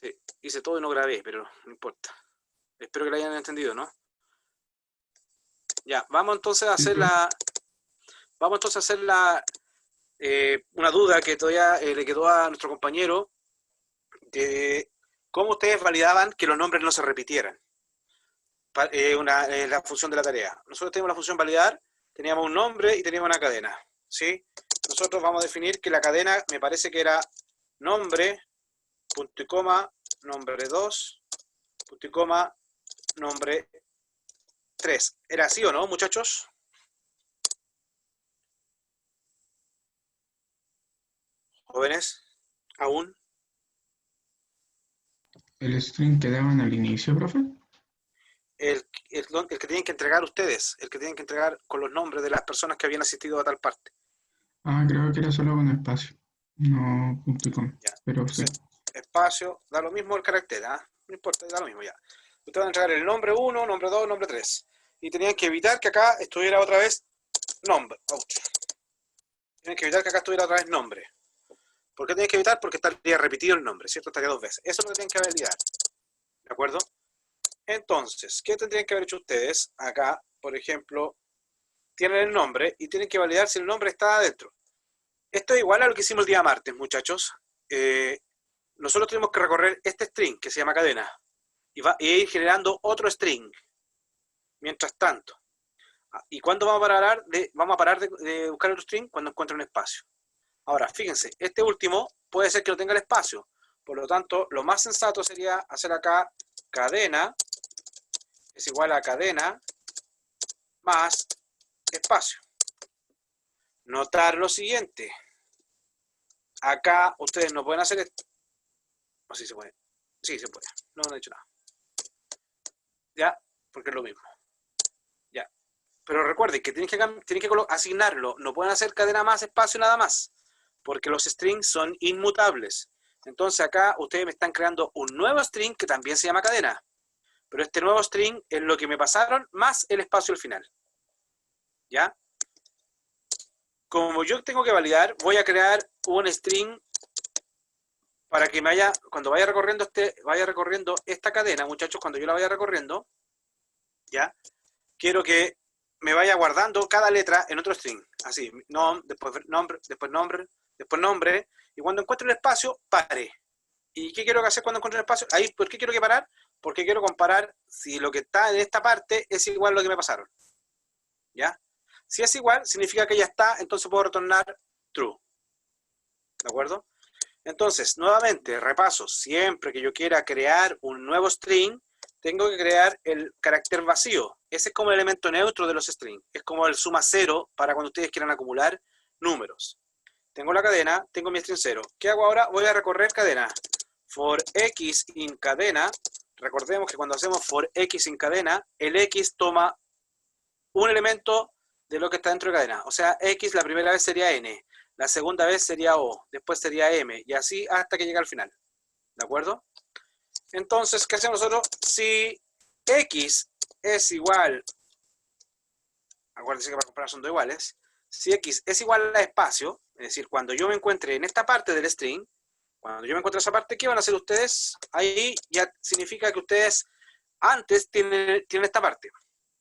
Sí, hice todo y no grabé, pero no importa. Espero que lo hayan entendido, ¿no? Ya, vamos entonces a Sí, hacer profe. una duda que todavía le quedó a nuestro compañero de cómo ustedes validaban que los nombres no se repitieran. La función de la tarea. Nosotros tenemos la función validar, teníamos un nombre y teníamos una cadena, ¿sí? Nosotros vamos a definir que la cadena me parece que era nombre, punto y coma, nombre 2, punto y coma, nombre 3. ¿Era así o no, muchachos? ¿Jóvenes? ¿Aún? ¿El string que daban al inicio, profe? El que tienen que entregar ustedes, el que tienen que entregar con los nombres de las personas que habían asistido a tal parte. Ah, creo que era solo con espacio, no punto y coma, Ya. pero sí. Entonces, espacio, da lo mismo el carácter, ¿ah? No importa, da lo mismo ya. Ustedes van a entregar el nombre 1, nombre 2, nombre 3. Y tenían que evitar que acá estuviera otra vez nombre. Ouch. Tienen que evitar que acá estuviera otra vez nombre. ¿Por qué tienen que evitar? Porque estaría repetido el nombre, ¿cierto? Estaría dos veces. Eso es lo que tienen que validar. ¿De acuerdo? Entonces, ¿qué tendrían que haber hecho ustedes? Acá, por ejemplo, tienen el nombre y tienen que validar si el nombre está adentro. Esto es igual a lo que hicimos el día martes, muchachos. Nosotros tenemos que recorrer este string que se llama cadena y ir generando otro string mientras tanto. ¿Y cuándo vamos a parar de buscar el string? Cuando encuentre un espacio. Ahora, fíjense, este último puede ser que no tenga el espacio. Por lo tanto, lo más sensato sería hacer acá cadena es igual a cadena más espacio. Notar lo siguiente. Acá ustedes no pueden hacer esto. O sí se puede. Sí, se puede. No he dicho nada. Ya, porque es lo mismo. Ya. Pero recuerden que tienen que asignarlo. No pueden hacer cadena más espacio nada más. Porque los strings son inmutables. Entonces acá ustedes me están creando un nuevo string que también se llama cadena. Pero este nuevo string es lo que me pasaron más el espacio al final. ¿Ya? Como yo tengo que validar, voy a crear un string para que cuando vaya recorriendo esta cadena, muchachos, cuando yo la vaya recorriendo, ¿ya? Quiero que me vaya guardando cada letra en otro string. Así, después nombre, después nombre, después nombre, y cuando encuentre un espacio, pare. ¿Y qué quiero hacer cuando encuentre un espacio? Ahí, ¿por qué quiero que parar? Porque quiero comparar si lo que está en esta parte es igual a lo que me pasaron. ¿Ya? Si es igual, significa que ya está, entonces puedo retornar true. ¿De acuerdo? Entonces, nuevamente, repaso, siempre que yo quiera crear un nuevo string, tengo que crear el carácter vacío. Ese es como el elemento neutro de los strings. Es como el suma cero para cuando ustedes quieran acumular números. Tengo la cadena, tengo mi string 0. ¿Qué hago ahora? Voy a recorrer cadena. For x in cadena, recordemos que cuando hacemos for x in cadena, el x toma un elemento de lo que está dentro de cadena. O sea, x la primera vez sería n, la segunda vez sería o, después sería m, y así hasta que llegue al final. ¿De acuerdo? Entonces, ¿qué hacemos nosotros? Si x es igual, acuérdense que para comparar son dos iguales, si x es igual a espacio, es decir, cuando yo me encuentre en esta parte del string, cuando yo me encuentre en esa parte, ¿qué van a hacer ustedes? Ahí ya significa que ustedes antes tienen esta parte.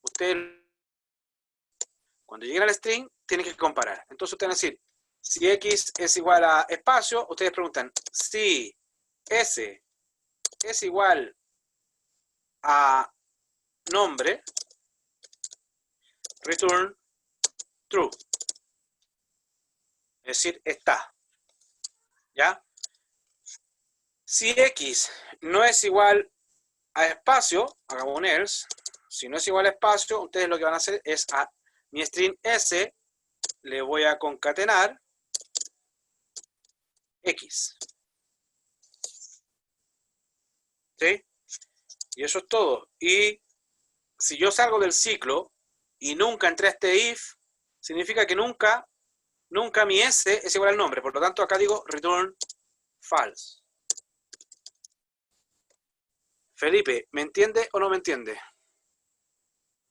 Ustedes, cuando lleguen al string, tienen que comparar. Entonces ustedes van a decir, si x es igual a espacio, ustedes preguntan, si s es igual a nombre, return true. Es decir, está. ¿Ya? Si x no es igual a espacio, hagamos un else. Si no es igual a espacio, ustedes lo que van a hacer es a mi string s le voy a concatenar x. ¿Sí? Y eso es todo. Y si yo salgo del ciclo y nunca entré a este if, significa que nunca mi s es igual al nombre. Por lo tanto, acá digo return false. Felipe, ¿me entiende o no me entiende?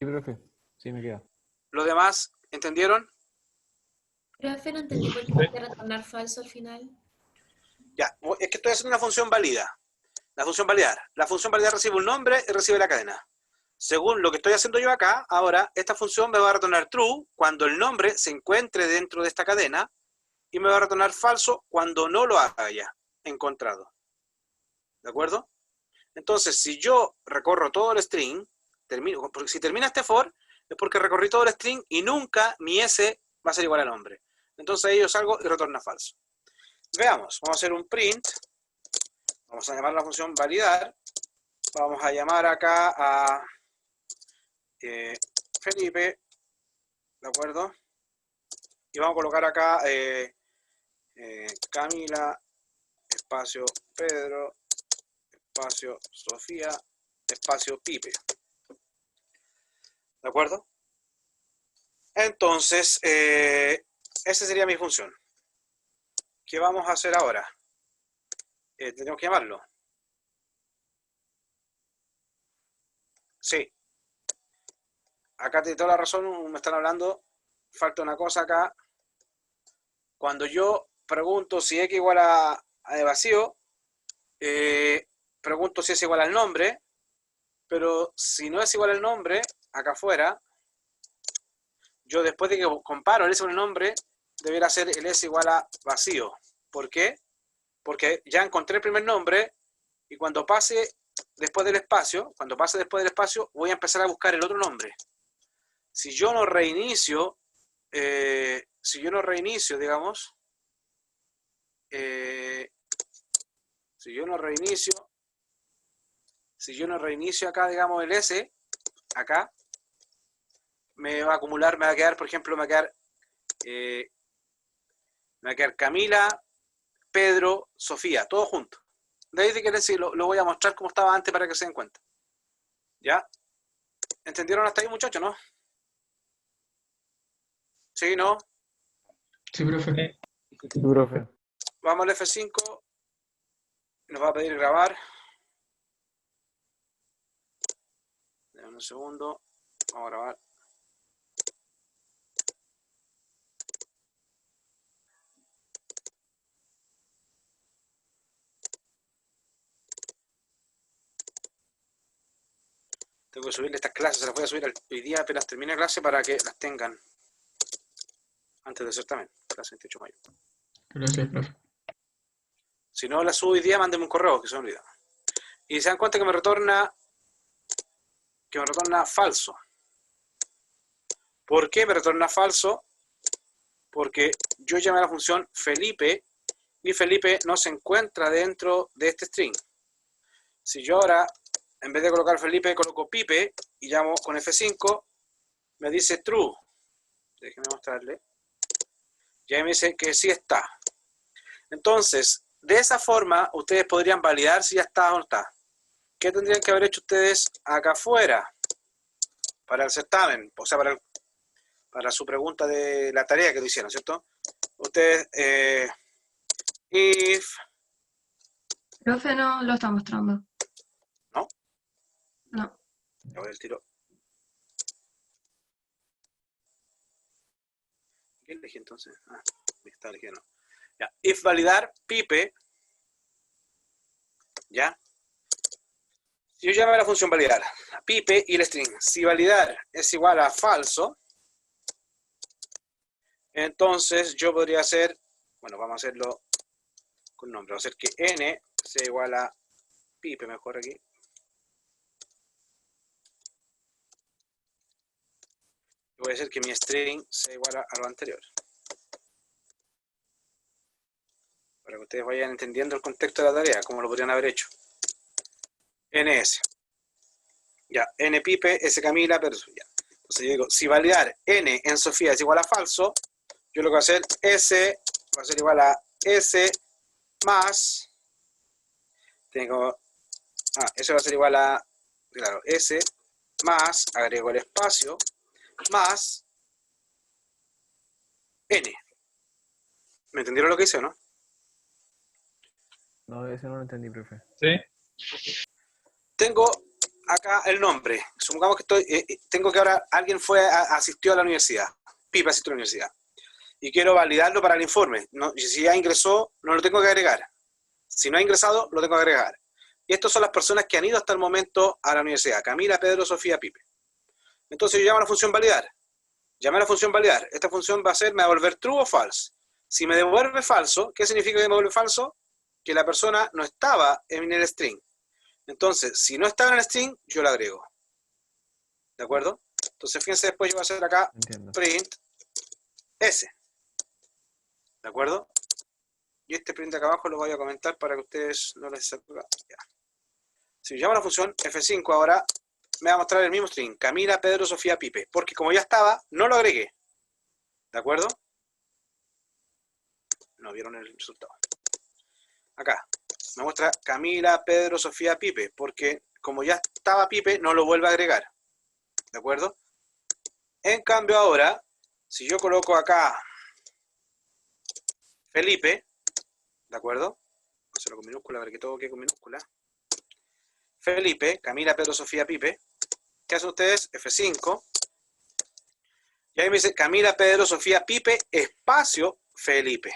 Sí, profe. Sí, me queda. ¿Los demás entendieron? Profe, no entendí por qué hay que retornar falso al final. Ya, es que estoy haciendo una función válida. La función validar. La función validar recibe un nombre y recibe la cadena. Según lo que estoy haciendo yo acá, ahora esta función me va a retornar true cuando el nombre se encuentre dentro de esta cadena y me va a retornar falso cuando no lo haya encontrado. ¿De acuerdo? Entonces, si yo recorro todo el string, porque si termina este for, es porque recorrí todo el string y nunca mi S va a ser igual al nombre. Entonces ahí yo salgo y retorna falso. Veamos, vamos a hacer un print. Vamos a llamar la función validar. Vamos a llamar acá a Felipe, ¿de acuerdo? Y vamos a colocar acá Camila, espacio Pedro, espacio Sofía, espacio Pipe. ¿De acuerdo? Entonces, esa sería mi función. ¿Qué vamos a hacer ahora? Tenemos que llamarlo. Sí. Acá tiene toda la razón, me están hablando. Falta una cosa acá. Cuando yo pregunto si x igual a de vacío, pregunto si es igual al nombre, pero si no es igual al nombre, acá afuera, yo después de que comparo el S con el nombre, debería ser el S igual a vacío. ¿Por qué? Porque ya encontré el primer nombre y cuando pase después del espacio, voy a empezar a buscar el otro nombre. Si yo no reinicio, digamos, si yo no reinicio acá, digamos, el S, acá, me va a acumular, me va a quedar, por ejemplo, me va a quedar Camila, Pedro, Sofía, todo junto. De ahí de que lo voy a mostrar como estaba antes para que se den cuenta. ¿Ya? ¿Entendieron hasta ahí, muchachos, no? ¿Sí, no? Sí, profe. Sí, profe. Vamos al F5. Nos va a pedir grabar. Dame un segundo. Vamos a grabar. Tengo que subirle estas clases, se las voy a subir hoy día apenas termine la clase para que las tengan antes del certamen, clase 28 de mayo. Gracias, profe. Si no las subo hoy día, mándenme un correo, que se me olvida. Y se dan cuenta que me retorna falso. ¿Por qué me retorna falso? Porque yo llamé a la función Felipe y Felipe no se encuentra dentro de este string. Si yo ahora, en vez de colocar Felipe, coloco Pipe y llamo con F5, me dice true. Déjenme mostrarle. Y ahí me dice que sí está. Entonces, de esa forma, ustedes podrían validar si ya está o no está. ¿Qué tendrían que haber hecho ustedes acá afuera para el certamen? O sea, para su pregunta de la tarea que lo hicieron, ¿cierto? Ustedes, if... Profe, no lo está mostrando. ¿No? No. Ya voy al tiro. ¿Qué elegí entonces? Ah, me está eligiendo. Ya, if validar pipe, ¿ya? Si yo llamo a la función validar, a pipe y el string, si validar es igual a falso, entonces yo podría hacer, bueno, vamos a hacerlo con nombre, vamos a hacer que n sea igual a pipe, mejor aquí. Voy a hacer que mi string sea igual a lo anterior. Para que ustedes vayan entendiendo el contexto de la tarea, cómo lo podrían haber hecho. ns. Ya, n pipe, s Camila, pero ya. Entonces yo digo, si validar n en Sofía es igual a falso, yo lo que voy a hacer, s va a ser igual a s más, eso va a ser igual a, claro, s más, agrego el espacio, más n. ¿Me entendieron lo que hice o no? No, ese no lo entendí, profe. Sí. Tengo acá el nombre. Supongamos que tengo que ahora alguien asistió a la universidad. Pipa asistió a la universidad. Y quiero validarlo para el informe. No, si ya ingresó, no lo tengo que agregar. Si no ha ingresado, lo tengo que agregar. Y estas son las personas que han ido hasta el momento a la universidad. Camila, Pedro, Sofía, Pipe. Entonces yo llamo a la función validar. Llamé a la función validar. Esta función va a ser, me va a devolver true o false. Si me devuelve falso, ¿qué significa que me devuelve falso? Que la persona no estaba en el string. Entonces, si no estaba en el string, yo la agrego. ¿De acuerdo? Entonces, fíjense, después yo voy a hacer acá Entiendo. print S. ¿De acuerdo? Y este print de acá abajo lo voy a comentar para que ustedes no les salga. Ya. Si llamo a la función F5 ahora, me va a mostrar el mismo string. Camila, Pedro, Sofía, Pipe. Porque como ya estaba, no lo agregué. ¿De acuerdo? No vieron el resultado. Acá. Me muestra Camila, Pedro, Sofía, Pipe. Porque como ya estaba Pipe, no lo vuelve a agregar. ¿De acuerdo? En cambio ahora, si yo coloco acá Felipe, ¿de acuerdo? Vamos a hacerlo con minúscula para que todo quede con minúscula. Felipe, Camila, Pedro, Sofía, Pipe. ¿Qué hacen ustedes? F5. Y ahí me dice Camila, Pedro, Sofía, Pipe, espacio, Felipe.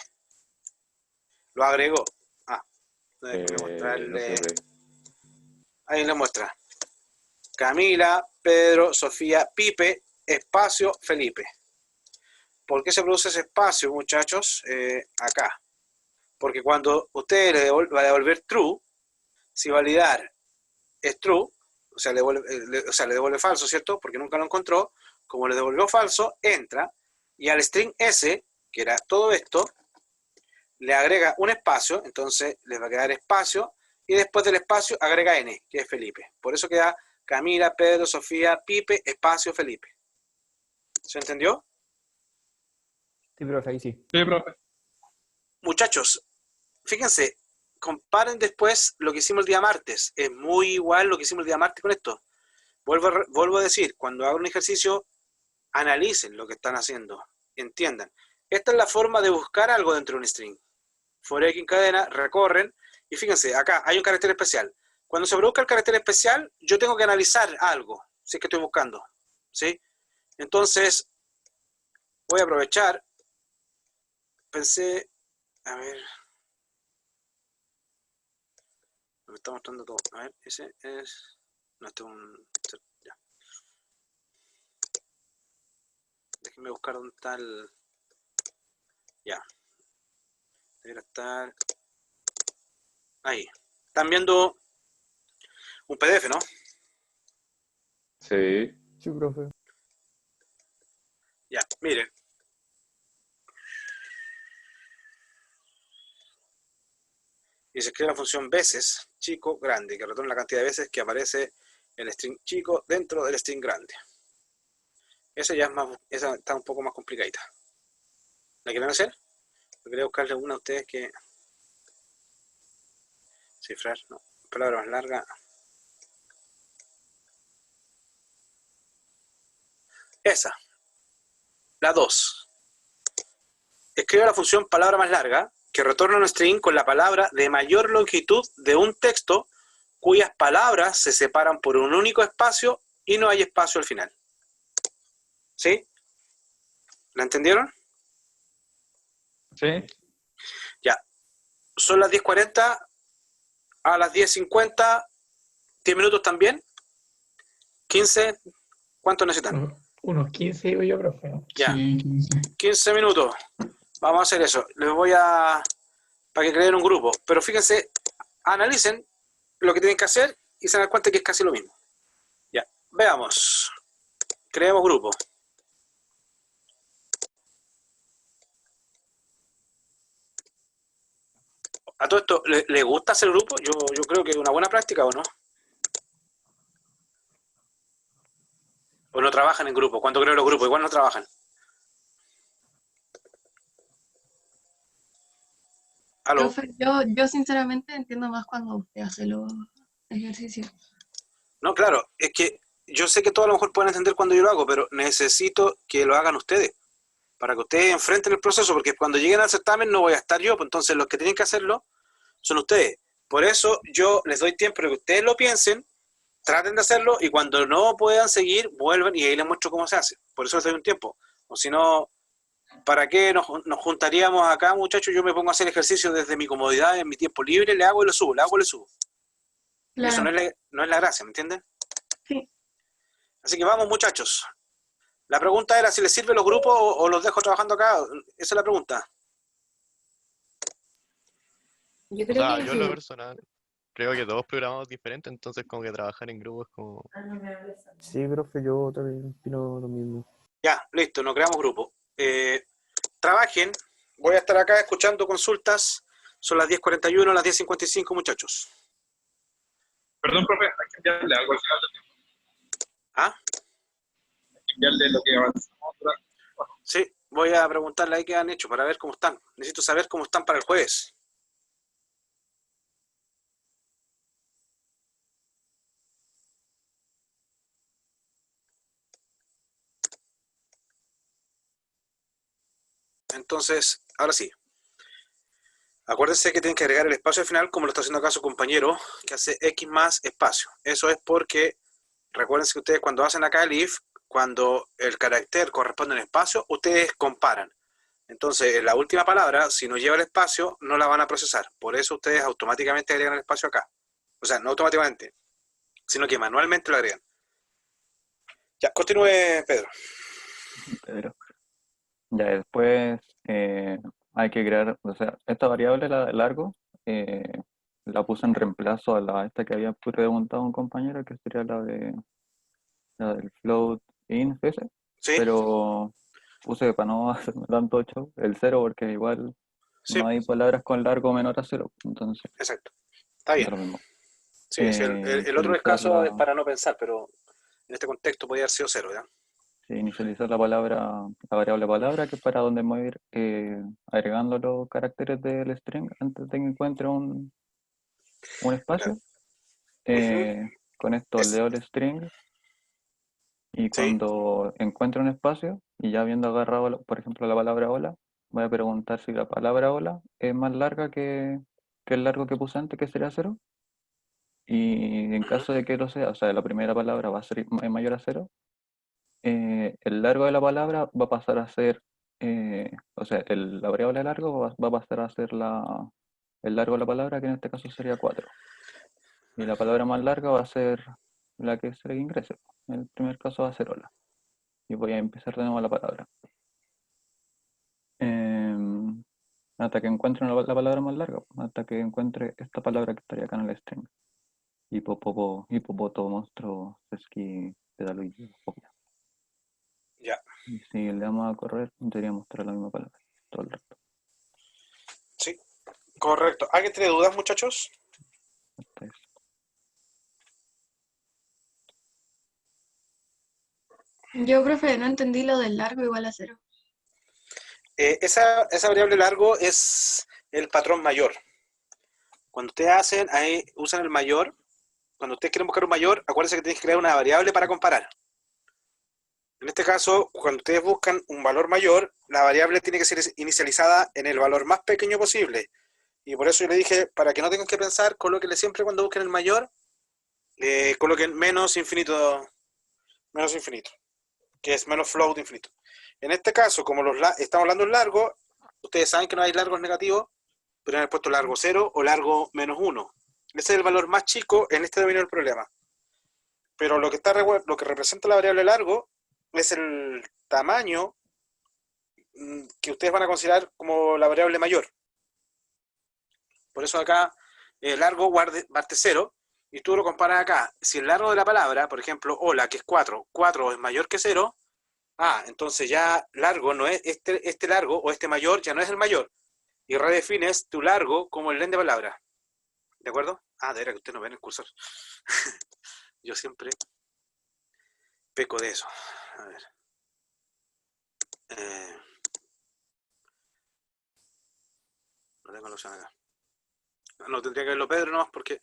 Lo agregó. Déjenme mostrarle. No se ve. Ahí le muestra. Camila, Pedro, Sofía, Pipe, espacio, Felipe. ¿Por qué se produce ese espacio, muchachos? Acá. Porque cuando usted le va a devolver true, si validar es true, o sea, le devuelve falso, ¿cierto? Porque nunca lo encontró. Como le devolvió falso, entra y al string S, que era todo esto, le agrega un espacio, entonces le va a quedar espacio, y después del espacio agrega N, que es Felipe. Por eso queda Camila, Pedro, Sofía, Pipe, espacio, Felipe. ¿Se entendió? Sí, profe, ahí sí. Sí, profe. Muchachos, fíjense, comparen después lo que hicimos el día martes. Es muy igual lo que hicimos el día martes con esto. Vuelvo a decir, cuando hagan un ejercicio, analicen lo que están haciendo, entiendan. Esta es la forma de buscar algo dentro de un string. For X en cadena, recorren, y fíjense, acá hay un carácter especial. Cuando se produzca el carácter especial, yo tengo que analizar algo, si es que estoy buscando, ¿sí? Entonces, voy a aprovechar, pensé, a ver, me está mostrando todo, a ver, ese es, no, este es un, ya. Déjenme buscar dónde está el, ya, debería estar, ahí, están viendo un PDF, ¿no? Sí. Sí, profe. Ya, miren. Y se escribe la función veces, chico, grande, que retorna la cantidad de veces que aparece el string chico dentro del string grande. Esa ya es más, esa está un poco más complicadita. ¿La quieren hacer? Yo quería buscarle una a ustedes que... Cifrar, no. Palabra más larga. Esa. La 2. Escribe la función palabra más larga, que retorna un string con la palabra de mayor longitud de un texto cuyas palabras se separan por un único espacio y no hay espacio al final. ¿Sí? ¿La entendieron? Sí. Ya. Son las 10:40, a las 10:50, 10 minutos también. 15, ¿cuánto necesitan? Unos 15 digo yo, profe, ¿no? Ya. Sí, 15. 15 minutos. Vamos a hacer eso. Les voy a... para que creen un grupo. Pero fíjense, analicen lo que tienen que hacer y se dan cuenta que es casi lo mismo. Ya. Veamos. Creemos grupo. ¿A todo esto le gusta hacer grupo? Yo creo que es una buena práctica, ¿o no? ¿O no trabajan en grupo? ¿Cuánto creo los grupos? Igual no trabajan. ¿Aló? Profe, yo sinceramente entiendo más cuando usted hace los ejercicios. No, claro, es que yo sé que todos a lo mejor pueden entender cuando yo lo hago, pero necesito que lo hagan ustedes, para que ustedes enfrenten el proceso, porque cuando lleguen al certamen no voy a estar yo, pues entonces los que tienen que hacerlo son ustedes. Por eso yo les doy tiempo para que ustedes lo piensen, traten de hacerlo, y cuando no puedan seguir, vuelven y ahí les muestro cómo se hace. Por eso les doy un tiempo. O si no, ¿para qué nos juntaríamos acá, muchachos? Yo me pongo a hacer ejercicio desde mi comodidad, en mi tiempo libre, le hago y lo subo, le hago y lo subo. Y eso Claro, no es la gracia, ¿me entienden? sí. Así que vamos, muchachos. La pregunta era si les sirven los grupos o los dejo trabajando acá. Esa es la pregunta. Yo O creo sea, que yo en lo sí. personal creo que todos programamos diferente, entonces como que trabajar en grupo es como... Sí, profe, yo también opino lo mismo. Ya, listo, nos creamos grupo. Trabajen. Voy a estar acá escuchando consultas. Son las 10:41, las 10:55, muchachos. Perdón, profe, hay que enviarle algo al final, ¿Ah? hay que enviarle lo que avanzamos durante. Sí, voy a preguntarle ahí qué han hecho para ver cómo están. Necesito saber cómo están para el jueves. Entonces, ahora sí. Acuérdense que tienen que agregar el espacio al final, como lo está haciendo acá su compañero, que hace X más espacio. Eso es porque, recuérdense que ustedes cuando hacen acá el if, cuando el carácter corresponde al espacio, ustedes comparan. Entonces, en la última palabra, si no lleva el espacio, no la van a procesar. Por eso ustedes automáticamente agregan el espacio acá. O sea, no automáticamente, sino que manualmente lo agregan. Ya, continúe, Pedro. Pedro. Ya después hay que crear, o sea, esta variable, la de largo, la puse en reemplazo a la esta que había preguntado un compañero, que sería la del float in ese, ¿Sí? pero puse para no hacerme tanto show, el cero, porque igual Sí, no hay palabras con largo menor a cero, entonces exacto. Está bien. da lo mismo. Sí, sí, el otro Inicializar caso es la, para no pensar, pero en este contexto podría haber sido cero, ¿ya? sí, inicializar la palabra, la variable palabra, que es para donde voy a ir agregando los caracteres del string antes de que encuentre un Claro. espacio. Ujú. Con esto Es, leo el string y sí, cuando encuentre un espacio y ya habiendo agarrado, por ejemplo, la palabra hola, voy a preguntar si la palabra hola es más larga que el largo que puse antes, que sería cero. Y en ujú, caso de que lo sea, o sea, la primera palabra va a ser mayor a cero, el largo de la palabra va a pasar a ser, o sea, la variable largo va a pasar a ser el largo de la palabra, que en este caso sería 4. Y la palabra más larga va a ser la que se le ingrese. En el primer caso va a ser hola. Y voy a empezar de nuevo la palabra. Em, hasta que encuentre la palabra más larga, hasta que encuentre esta palabra que estaría acá en el string. Hipopoto, monstruo, sesqui, pedalo y copia. ya. Y si le damos a correr, debería mostrar la misma palabra todo el rato. Sí, correcto. ¿Alguien tiene dudas, muchachos? Hasta eso. Yo, profe, no entendí lo del largo igual a cero. Esa variable largo es el patrón mayor. Cuando ustedes hacen, ahí usan el mayor. Cuando ustedes quieren buscar un mayor, acuérdense que tienen que crear una variable para comparar. En este caso, cuando ustedes buscan un valor mayor, la variable tiene que ser inicializada en el valor más pequeño posible. Y por eso yo le dije, para que no tengan que pensar, colóquenle siempre cuando busquen el mayor, coloquen menos infinito, que es menos float infinito. En este caso, como estamos hablando en largo, ustedes saben que no hay largos negativos, pero han puesto largo 0 o largo menos 1. Ese es el valor más chico en este dominio del problema. Pero lo que representa la variable largo es el tamaño que ustedes van a considerar como la variable mayor. Por eso acá largo parte 0 y tú lo comparas acá. Si el largo de la palabra, por ejemplo, hola, que es 4, 4 es mayor que 0, entonces ya largo no es este largo o este mayor ya no es el mayor. Y redefines tu largo como el len de palabra. ¿De acuerdo? De verdad que ustedes no ven el cursor. Yo siempre peco de eso. A ver. No tengo la opción acá. No, tendría que verlo Pedro nomás porque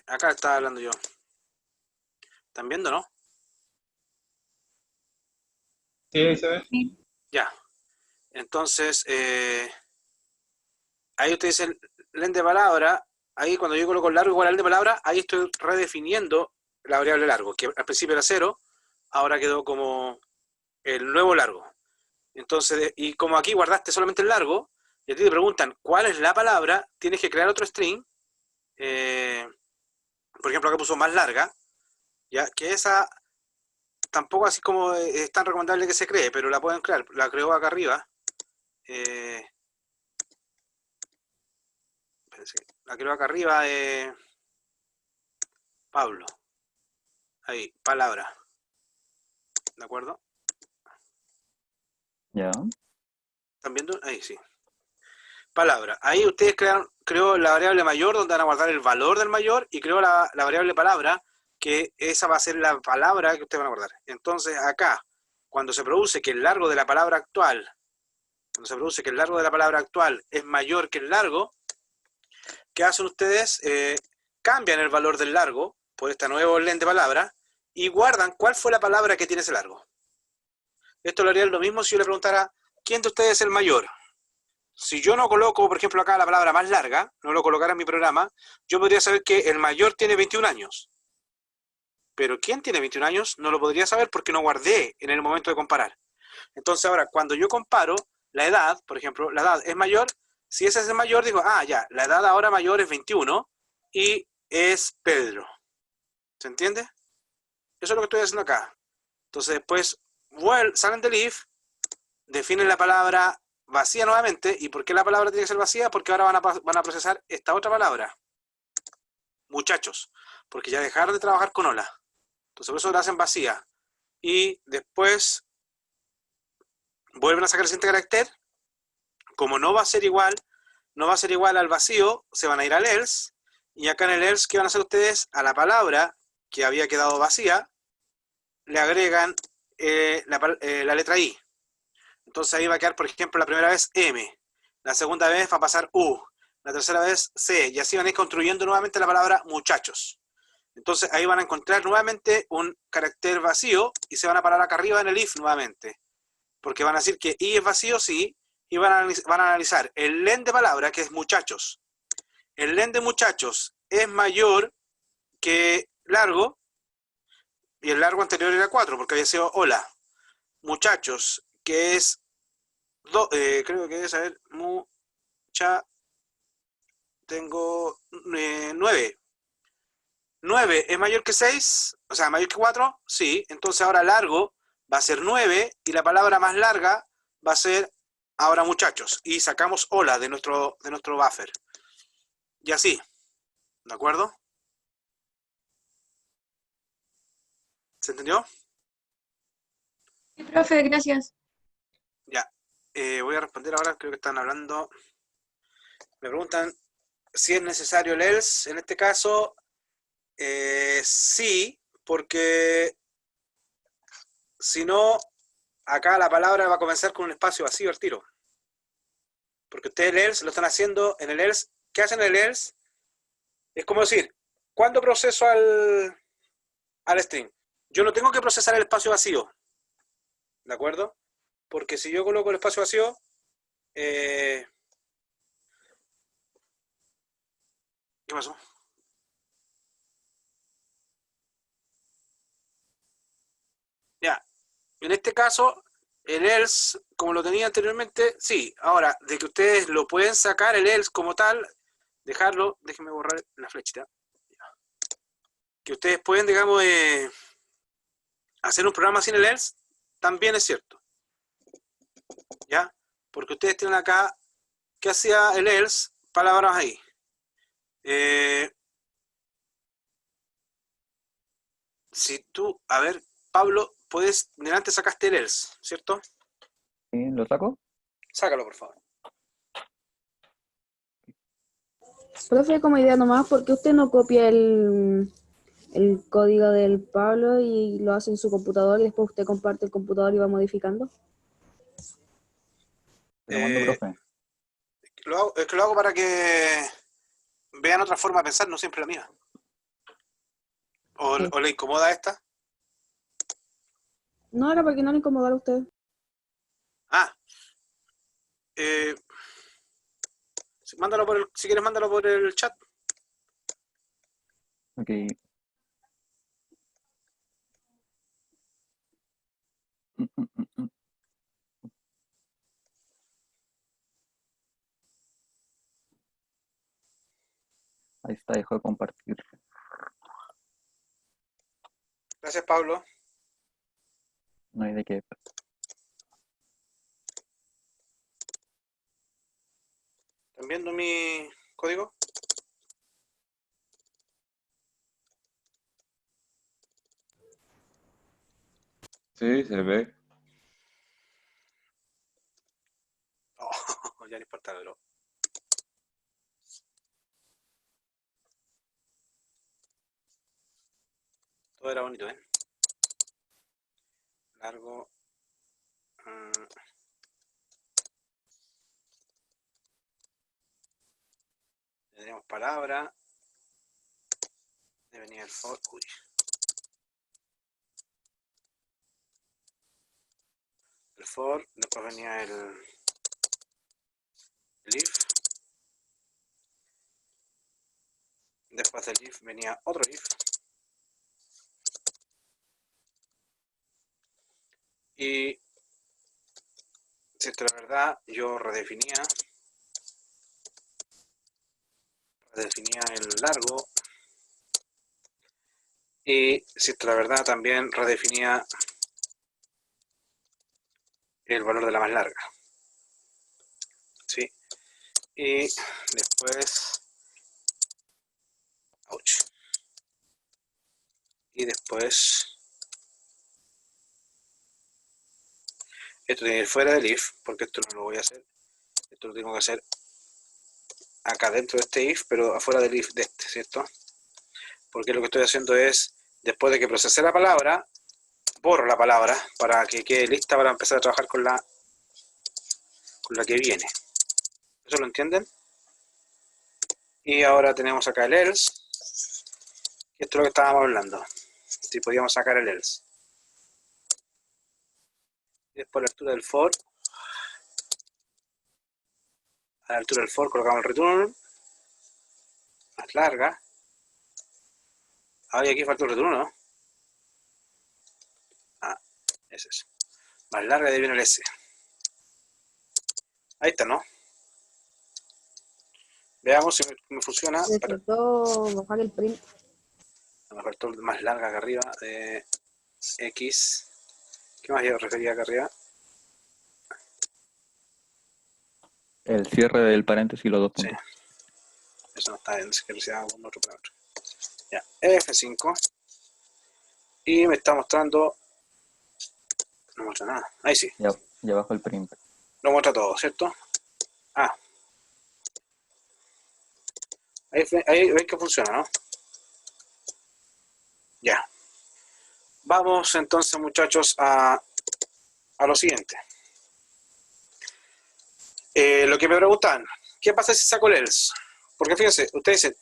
acá estaba hablando yo. ¿Están viendo, no? Sí, ahí se ve. Sí. Ya. Entonces, ahí usted dice len de palabra. Ahí cuando yo coloco largo igual al de palabra, ahí estoy redefiniendo la variable largo, que al principio era 0, ahora quedó como el nuevo largo. Entonces, y como aquí guardaste solamente el largo, y a ti te preguntan cuál es la palabra, tienes que crear otro string por ejemplo, acá puso más larga, ya que esa tampoco así como es tan recomendable que se cree, pero la pueden crear. La creó acá arriba. La creo acá arriba, Pablo. Ahí, palabra. ¿De acuerdo? Ya. ¿Están viendo? Ahí sí. Palabra. Ahí ustedes creó la variable mayor, donde van a guardar el valor del mayor, y creó la variable palabra, que esa va a ser la palabra que ustedes van a guardar. Entonces acá, cuando se produce que el largo de la palabra actual, es mayor que el largo, ¿qué hacen ustedes? Cambian el valor del largo por este nuevo len de palabra y guardan cuál fue la palabra que tiene ese largo. Esto lo haría lo mismo si yo le preguntara, ¿quién de ustedes es el mayor? Si yo no coloco, por ejemplo, acá la palabra más larga, no lo colocara en mi programa, yo podría saber que el mayor tiene 21 años. Pero ¿quién tiene 21 años? No lo podría saber porque no guardé en el momento de comparar. Entonces ahora, cuando yo comparo la edad, por ejemplo, la edad es mayor, si ese es el mayor, digo, ya, la edad ahora mayor es 21 y es Pedro. ¿Se entiende? Eso es lo que estoy haciendo acá. Entonces después salen del if, definen la palabra vacía nuevamente. ¿Y por qué la palabra tiene que ser vacía? Porque ahora van a procesar esta otra palabra. Muchachos. Porque ya dejaron de trabajar con hola. Entonces por eso la hacen vacía. Y después vuelven a sacar el siguiente carácter. Como no va a ser igual al vacío, se van a ir al else. Y acá en el else, ¿qué van a hacer ustedes? A la palabra que había quedado vacía, le agregan la letra I. Entonces ahí va a quedar, por ejemplo, la primera vez M, la segunda vez va a pasar U, la tercera vez C, y así van a ir construyendo nuevamente la palabra muchachos. Entonces ahí van a encontrar nuevamente un carácter vacío y se van a parar acá arriba en el if nuevamente. Porque van a decir que I es vacío, sí, y van a analizar el len de palabra, que es muchachos. El len de muchachos es mayor que largo, y el largo anterior era 4, porque había sido hola. Muchachos, que es, creo que es, a ver, tengo 9. 9 es mayor que 6, o sea, mayor que 4, sí. Entonces ahora largo va a ser 9 y la palabra más larga va a ser ahora muchachos. Y sacamos hola de nuestro buffer. Y así, ¿de acuerdo? ¿Se entendió? Sí, profe, gracias. Ya. Voy a responder ahora, creo que están hablando. Me preguntan si es necesario el else. En este caso, sí, porque si no, acá la palabra va a comenzar con un espacio vacío al tiro. Porque ustedes el else lo están haciendo en el else. ¿Qué hacen en el else? Es como decir, ¿cuándo proceso al string? Yo no tengo que procesar el espacio vacío. ¿De acuerdo? Porque si yo coloco el espacio vacío, ¿qué pasó? Ya, en este caso, el else, como lo tenía anteriormente, sí. Ahora, de que ustedes lo pueden sacar el else como tal, dejarlo, déjenme borrar la flechita. Que ustedes pueden, digamos, hacer un programa sin el else, también es cierto. ¿Ya? Porque ustedes tienen acá, ¿qué hacía el else? Palabras ahí. Si tú, a ver, Pablo, puedes, delante sacaste el else, ¿cierto? ¿Sí? ¿Lo saco? Sácalo, por favor. Profe, como idea nomás, ¿por qué usted no copia el código del Pablo y lo hace en su computador y después usted comparte el computador y va modificando? Te lo mando, profe. Es que lo hago para que vean otra forma de pensar, no siempre la mía. Sí. ¿O le incomoda esta? No, era porque no le incomodara a usted. Mándalo si quieres, mándalo por el chat. Ok. Ahí está, dejo de compartir. Gracias, Pablo. No hay de qué. ¿Están viendo mi código? Sí, se ve. Oh, ya no importa, pero... Todo era bonito, ¿eh? Largo. Tendríamos palabra. Venía el for. Uy. El for. Después venía el if. Después del if venía otro if. Y si esto es la verdad, yo redefinía el largo. Y si esto es la verdad, también redefinía el valor de la más larga. ¿Sí? Y después... Ouch. Y después... Esto tiene que ir fuera del if, porque esto no lo voy a hacer. Esto lo tengo que hacer acá dentro de este if, pero afuera del if de este, ¿cierto? Porque lo que estoy haciendo es, después de que procesé la palabra, borro la palabra para que quede lista para empezar a trabajar con la que viene. ¿Eso lo entienden? Y ahora tenemos acá el else. Y esto es lo que estábamos hablando. Si podíamos sacar el else. Y después a la altura del for. A la altura del for colocamos el return. Más larga. Ahora aquí falta el return, ¿no? Ah, es eso. Más larga y ahí viene el S. Ahí está, ¿no? Veamos si me funciona. Me faltó bajar el print. Me faltó más larga acá arriba de X. ¿Qué más yo refería acá arriba? El cierre del paréntesis y los dos puntos. Sí. Eso no está bien, si que sea un otro parámetro. Ya, F5. Y me está mostrando... No muestra nada. Ahí sí. Y abajo el print. Lo muestra todo, ¿cierto? Ah. Ahí veis que funciona, ¿no? Ya. Vamos entonces, muchachos, a lo siguiente. Lo que me preguntan, ¿qué pasa si saco el else? Porque fíjense, ustedes dicen,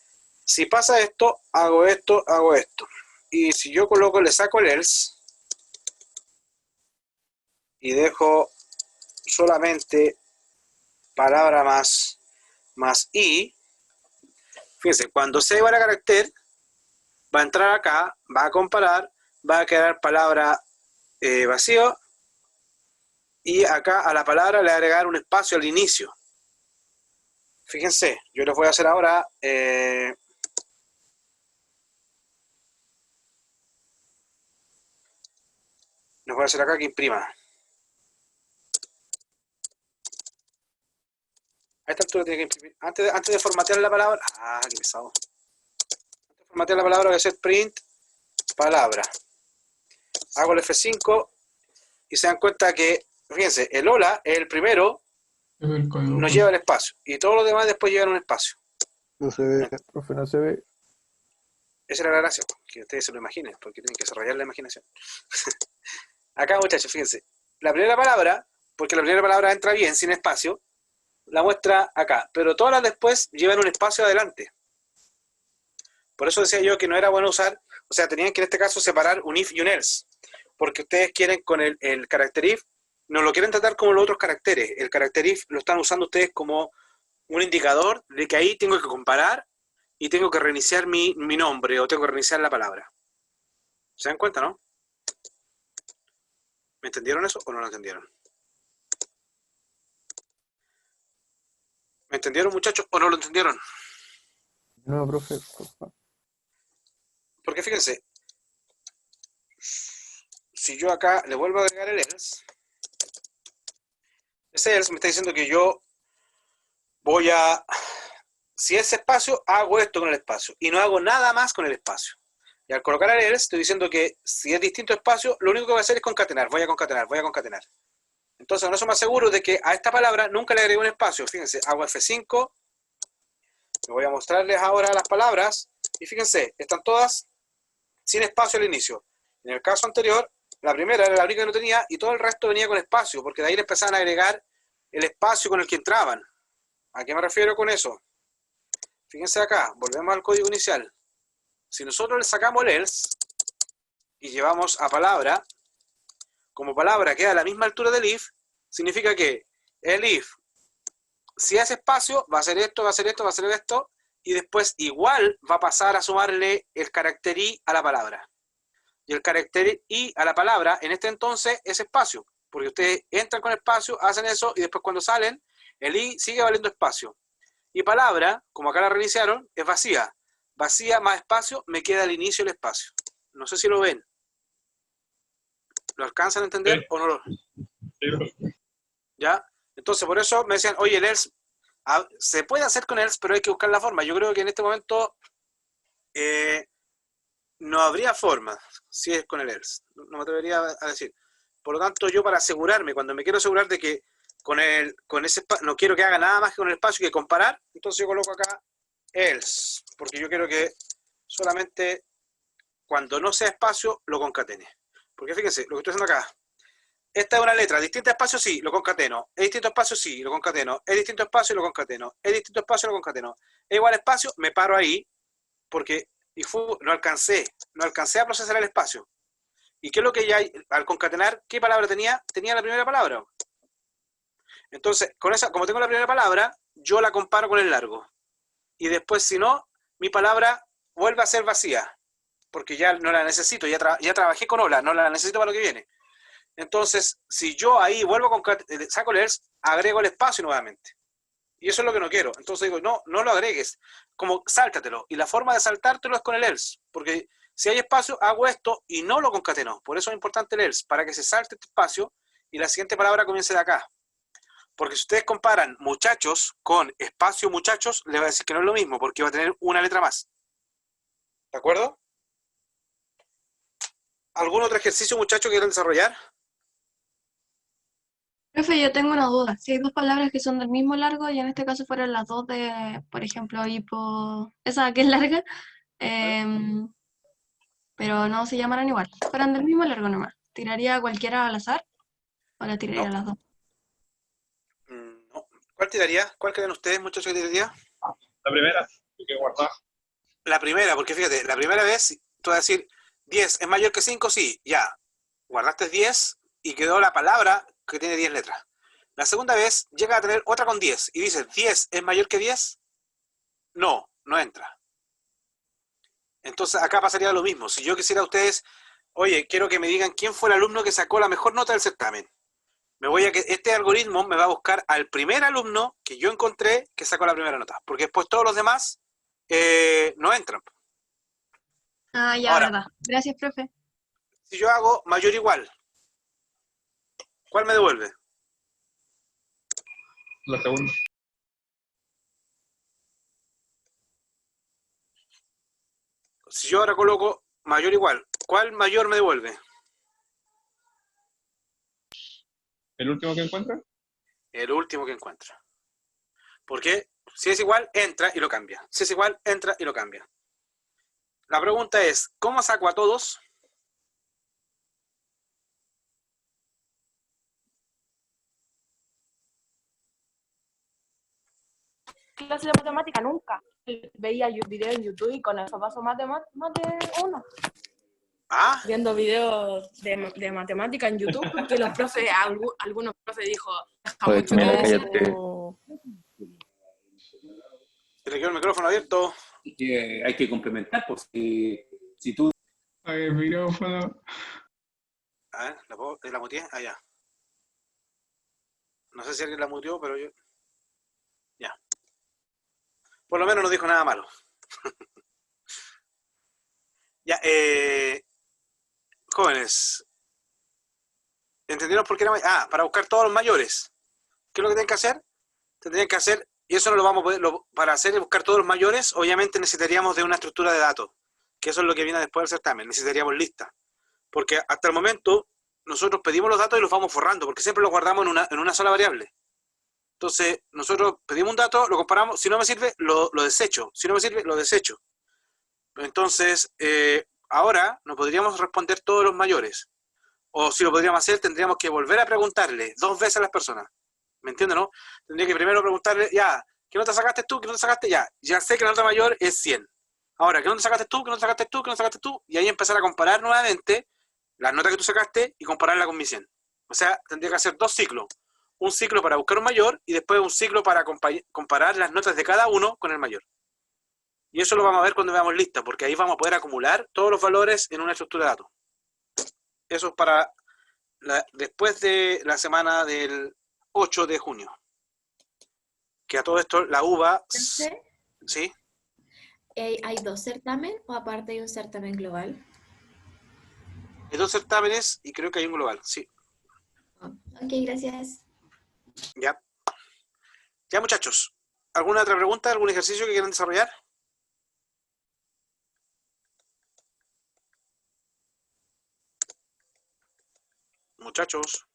si pasa esto, hago esto, hago esto. Y si yo coloco, le saco el else y dejo solamente palabra más i, fíjense, cuando se va a carácter, va a entrar acá, va a comparar, va a quedar palabra vacío, y acá a la palabra le voy a agregar un espacio al inicio. Fíjense, yo les voy a hacer ahora les voy a hacer acá que imprima. A esta altura tiene que imprimir. Antes de formatear la palabra. Ah, qué pesado. Antes de formatear la palabra voy a hacer print palabra. Hago el F5 y se dan cuenta que, fíjense, el hola es el primero, El código. nos lleva al espacio. Y todos los demás después llegan a un espacio. No se ve, profe, no se ve. Esa era la gracia, que ustedes se lo imaginen, porque tienen que desarrollar la imaginación. Acá, muchachos, fíjense. La primera palabra, porque la primera palabra entra bien, sin espacio, la muestra acá. Pero todas las después llevan un espacio adelante. Por eso decía yo que no era bueno usar, o sea, tenían que en este caso separar un if y un else. Porque ustedes quieren con el carácter if, no lo quieren tratar como los otros caracteres. El carácter if lo están usando ustedes como un indicador de que ahí tengo que comparar y tengo que reiniciar mi nombre o tengo que reiniciar la palabra. ¿Se dan cuenta, no? ¿Me entendieron eso o no lo entendieron? ¿Me entendieron, muchachos, o no lo entendieron? nuevo, profe, por favor. Porque fíjense, si yo acá le vuelvo a agregar el else, ese else me está diciendo que yo voy a, si es espacio, hago esto con el espacio y no hago nada más con el espacio. Y al colocar el else, estoy diciendo que si es distinto espacio, lo único que voy a hacer es concatenar, voy a concatenar, voy a concatenar. Entonces, con eso me aseguro de que a esta palabra nunca le agrego un espacio. Fíjense, hago F5, voy a mostrarles ahora las palabras, y fíjense, están todas sin espacio al inicio. En el caso anterior, la primera era la única que no tenía, y todo el resto venía con espacio, porque de ahí le empezaban a agregar el espacio con el que entraban. ¿A qué me refiero con eso? Fíjense acá, volvemos al código inicial. Si nosotros le sacamos el else, y llevamos a palabra, como palabra queda a la misma altura del if, significa que el if, si hace espacio, va a hacer esto, va a hacer esto, va a hacer esto, y después igual va a pasar a sumarle el carácter i a la palabra. Y el carácter i a la palabra, en este entonces, es espacio, porque ustedes entran con espacio, hacen eso, y después cuando salen, el i sigue valiendo espacio. Y palabra, como acá la reiniciaron, es vacía. Vacía más espacio, me queda al inicio el espacio. No sé si lo ven. ¿Lo alcanzan a entender Sí. o no lo? Sí, profe. ¿Ya? Entonces, por eso me decían, oye, el else, se puede hacer con else, pero hay que buscar la forma. Yo creo que en este momento no habría forma si es con el else. No me atrevería a decir. Por lo tanto, yo para asegurarme, cuando me quiero asegurar de que con ese no quiero que haga nada más que con el espacio que comparar, entonces yo coloco acá else, porque yo quiero que solamente cuando no sea espacio lo concatene. Porque fíjense, lo que estoy haciendo acá, esta es una letra, distinto espacio sí, lo concateno, es distinto espacio sí, lo concateno, es distinto espacio lo concateno, es distinto espacio lo concateno, es igual espacio, me paro ahí, porque no alcancé a procesar el espacio. ¿Y qué es lo que ya al concatenar, qué palabra tenía? Tenía la primera palabra. Entonces, con esa, como tengo la primera palabra, yo la comparo con el largo. Y después, si no, mi palabra vuelve a ser vacía, porque ya no la necesito, ya trabajé con hola, no la necesito para lo que viene. Entonces, si yo ahí vuelvo a saco el else, agrego el espacio nuevamente. Y eso es lo que no quiero. Entonces digo, no lo agregues, como sáltatelo. Y la forma de saltártelo es con el else, porque si hay espacio, hago esto y no lo concateno. Por eso es importante el else, para que se salte este espacio y la siguiente palabra comience de acá. Porque si ustedes comparan muchachos con espacio muchachos, les va a decir que no es lo mismo, porque va a tener una letra más. ¿De acuerdo? ¿Algún otro ejercicio, muchachos, que quieran desarrollar? Profe, yo tengo una duda. Si hay dos palabras que son del mismo largo y en este caso fueran las dos de, por ejemplo, hipo, esa que es larga, pero no se llamaran igual, fueran del mismo largo nomás, ¿tiraría cualquiera al azar o la tiraría No. las dos? No. ¿Cuál tiraría? ¿Cuál creen ustedes, muchachos, que tiraría? La primera, hay que guardar. La primera, porque fíjate, la primera vez tú vas a decir 10 es mayor que 5, sí, ya. Guardaste 10 y quedó la palabra que tiene 10 letras. La segunda vez llega a tener otra con 10 y dices 10 es mayor que 10, no entra. Entonces acá pasaría lo mismo. Si yo quisiera a ustedes, oye, quiero que me digan quién fue el alumno que sacó la mejor nota del certamen. Este algoritmo me va a buscar al primer alumno que yo encontré que sacó la primera nota, porque después todos los demás no entran. Ah, ya, Ahora, verdad. Gracias, profe. Si yo hago mayor o igual, ¿cuál me devuelve? La segunda. Si yo ahora coloco mayor o igual, ¿cuál mayor me devuelve? ¿El último que encuentra? El último que encuentra. Porque si es igual, entra y lo cambia. Si es igual, entra y lo cambia. La pregunta es, ¿cómo saco a todos? Clase de matemática nunca. Veía videos en YouTube y con eso paso más de uno. ¿Ah? Viendo videos de matemática en YouTube, porque los profes, algunos profes dijo, deja Pues mucho mira, que decir. cállate. Se le quedó el micrófono abierto. Hay que complementar, pues si tú... Apague el micrófono. A ver, ¿la muteé? Ah, ya. No sé si alguien la muteó, pero yo... Ya. Por lo menos no dijo nada malo. Ya, jóvenes, ¿entendieron por qué era? Para buscar todos los mayores. ¿Qué es lo que tienen que hacer? Tendrían que hacer, y eso no lo vamos a poder, para hacer y buscar todos los mayores, obviamente necesitaríamos de una estructura de datos, que eso es lo que viene después del certamen, necesitaríamos listas. Porque hasta el momento nosotros pedimos los datos y los vamos forrando, porque siempre los guardamos en una sola variable. Entonces, nosotros pedimos un dato, lo comparamos, si no me sirve, lo desecho, si no me sirve, lo desecho. Entonces, ahora no podríamos responder todos los mayores. O si lo podríamos hacer, tendríamos que volver a preguntarle 2 veces a las personas. ¿Me entienden, no? Tendría que primero preguntarle, ya, ¿qué nota sacaste tú? ¿Qué nota sacaste? Ya sé que la nota mayor es 100. Ahora, ¿qué nota sacaste tú? ¿Qué nota sacaste tú? ¿Qué nota sacaste tú? Y ahí empezar a comparar nuevamente las notas que tú sacaste y compararla con mi 100. O sea, tendría que hacer 2 ciclos. Un ciclo para buscar un mayor y después un ciclo para comparar las notas de cada uno con el mayor. Y eso lo vamos a ver cuando veamos lista, porque ahí vamos a poder acumular todos los valores en una estructura de datos. Eso es para después de la semana del 8 de junio. Que a todo esto la UBA... ¿Sí? ¿Hay 2 certámenes o aparte hay un certamen global? Hay 2 certámenes y creo que hay un global, sí. Ok, gracias. Ya. Ya, muchachos. ¿Alguna otra pregunta? ¿Algún ejercicio que quieran desarrollar? Muchachos.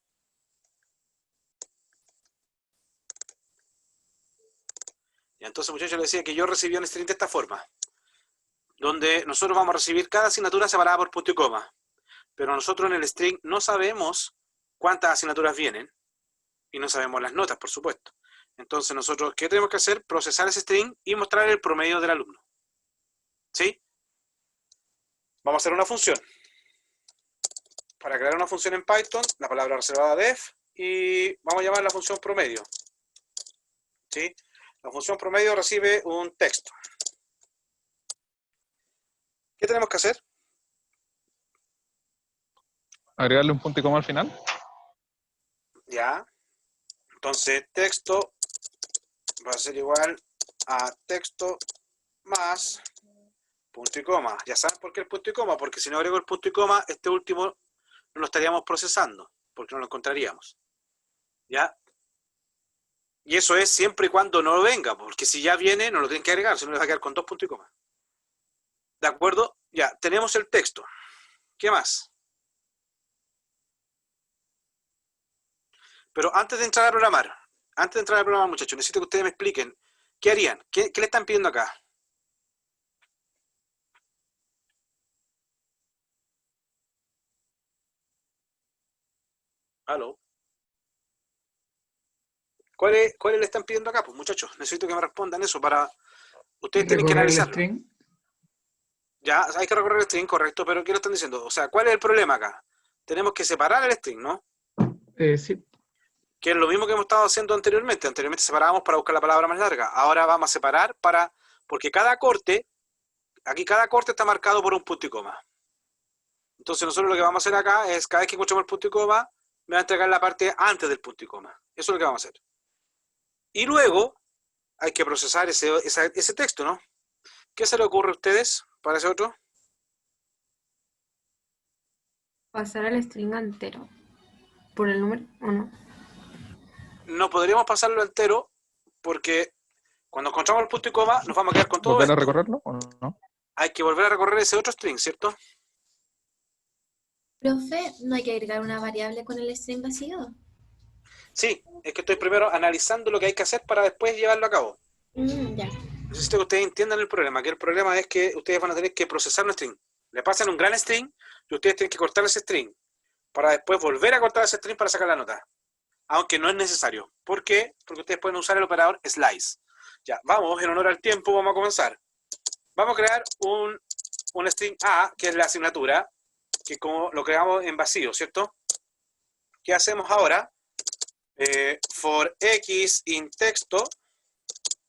Y entonces, muchachos, les decía que yo recibí un string de esta forma, donde nosotros vamos a recibir cada asignatura separada por punto y coma. Pero nosotros en el string no sabemos cuántas asignaturas vienen y no sabemos las notas, por supuesto. Entonces nosotros, ¿qué tenemos que hacer? Procesar ese string y mostrar el promedio del alumno. ¿Sí? Vamos a hacer una función. Para crear una función en Python, la palabra reservada def, y vamos a llamar la función promedio. ¿Sí? La función promedio recibe un texto. ¿Qué tenemos que hacer? Agregarle un punto y coma al final. Ya. Entonces, texto va a ser igual a texto más punto y coma. Ya saben por qué el punto y coma, porque si no agrego el punto y coma, este último no lo estaríamos procesando, porque no lo encontraríamos. ¿Ya? Y eso es siempre y cuando no lo venga, porque si ya viene, no lo tienen que agregar, si no les va a quedar con 2 puntos y coma. ¿De acuerdo? Ya, tenemos el texto. ¿Qué más? Pero antes de entrar a programar, muchachos, necesito que ustedes me expliquen, ¿qué harían? ¿Qué le están pidiendo acá? ¿Aló? ¿Cuáles le están pidiendo acá? Pues muchachos, necesito que me respondan eso para... Ustedes tienen que Recorrer el analizarlo. string. Ya, hay que recorrer el string, correcto, pero ¿qué lo están diciendo? O sea, ¿cuál es el problema acá? Tenemos que separar el string, ¿no? Sí. Que es lo mismo que hemos estado haciendo anteriormente. Anteriormente separábamos para buscar la palabra más larga. Ahora vamos a separar para... Porque cada corte, aquí cada corte está marcado por un punto y coma. Entonces nosotros lo que vamos a hacer acá es, cada vez que encontremos el punto y coma, me va a entregar la parte antes del punto y coma. Eso es lo que vamos a hacer. Y luego hay que procesar ese texto, ¿no? ¿Qué se le ocurre a ustedes para ese otro? Pasar al string entero. ¿Por el número o no? No podríamos pasarlo entero porque cuando encontramos el punto y coma nos vamos a quedar con todo ¿Volver a esto. recorrerlo o no? Hay que volver a recorrer ese otro string, ¿cierto? Profe, ¿no hay que agregar una variable con el string vacío? Sí, es que estoy primero analizando lo que hay que hacer para después llevarlo a cabo. Ya. Necesito que ustedes entiendan el problema, que el problema es que ustedes van a tener que procesar un string. Le pasan un gran string y ustedes tienen que cortar ese string para después volver a cortar ese string para sacar la nota. Aunque no es necesario. ¿Por qué? Porque ustedes pueden usar el operador slice. Ya, vamos, en honor al tiempo, vamos a comenzar. Vamos a crear un string A, que es la asignatura, que como lo creamos en vacío, ¿cierto? ¿Qué hacemos ahora? For x in texto,